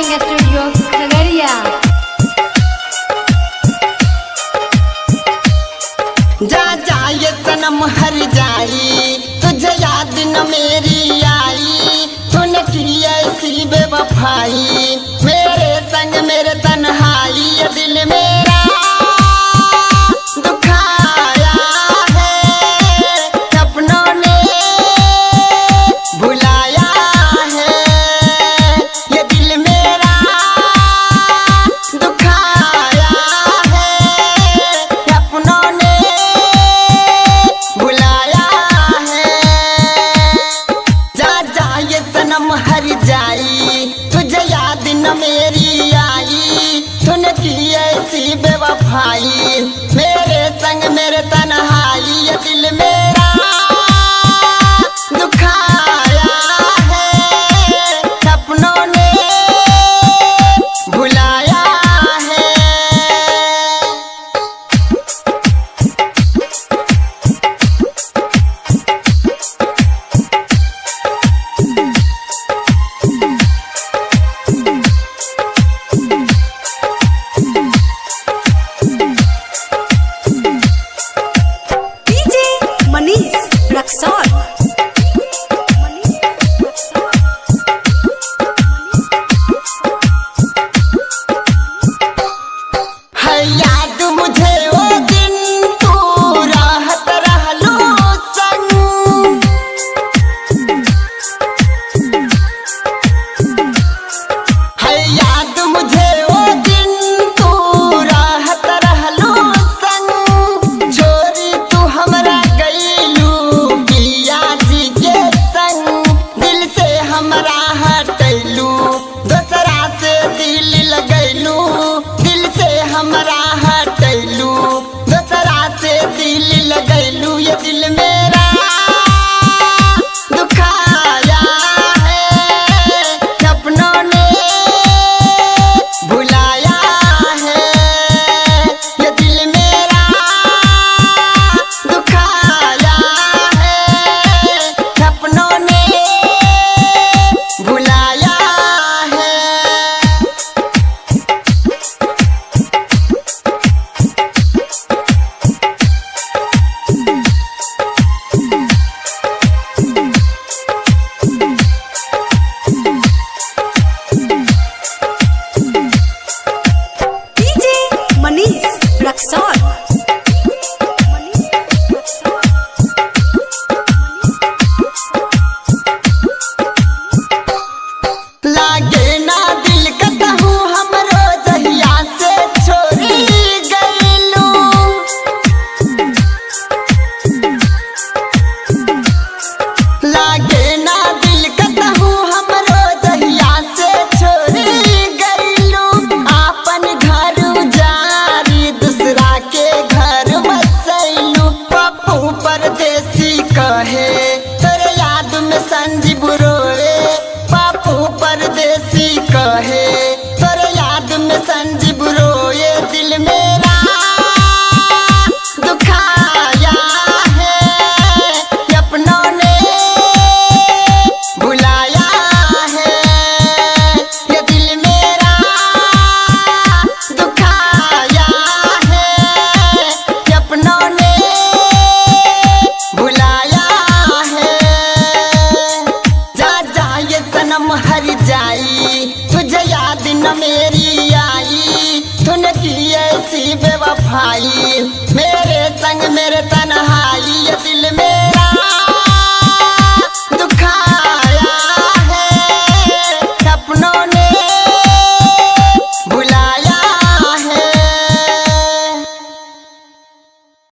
Recording studio Khagaria. जा जा ये सनम हर जाई, तुझे याद न मेरी आई, तूने की ऐसी बेवफाई, मेरे संग मेरे तन्हाई, ये दिल मेरा दुखाया है, सपनों ने भुलाया है, ये दिल मेरा दुखाया है, सपनों ने भुलाया है। जा जा ये सनम हर जाई, तुझे याद न मेरी आई, तूने की ऐसी बेवफाई, मेरे संग मेरे तन्हाई, ये दिल मेरा दुखाया है, सपनों ने भुलाया है। डीजे मनीष रक्सौल। है याद मुझे वो दिन, तू राहत रहलो संग, है याद मुझे वो दिन, तू राहत रहलो संग, छोरी तू हमरा गईलू पिया जी के संग, दिल से हमरा हटैलू, दोसरा से दिल लगैलू, दिल से हमरा हटैलू, दोसरा से दिल लगैलू, ये दिल मेरा दुखाया है, सपनों ने भुलाया है, ये दिल मेरा दुखाया है, सपनों ने भुलाया है। डीजे मनीष रक्सौल। लागे ना दिल कतहु हमरो जहिया से छोड़ी गईलू, लागे ना दिल कतहु हमरो जहिया से छोड़ी गईलू, आपन घर उजारी दूसरा के घर बसैलू, पप्पू परदेसी कहे तेरे याद में संजीव रोए, पप्पू परदेसी कहे तेरे याद में संजीव रोए, दिल मेरा दुखाया है, अपनों ने भुलाया है, ये दिल मेरा दुखाया है, अपनों ने भुलाया है। जा जा ये सनम हर जाई, तुझे याद न मेरी आई, तूने की ऐसी बेवफाई, मेरे संग मेरे तन्हाई,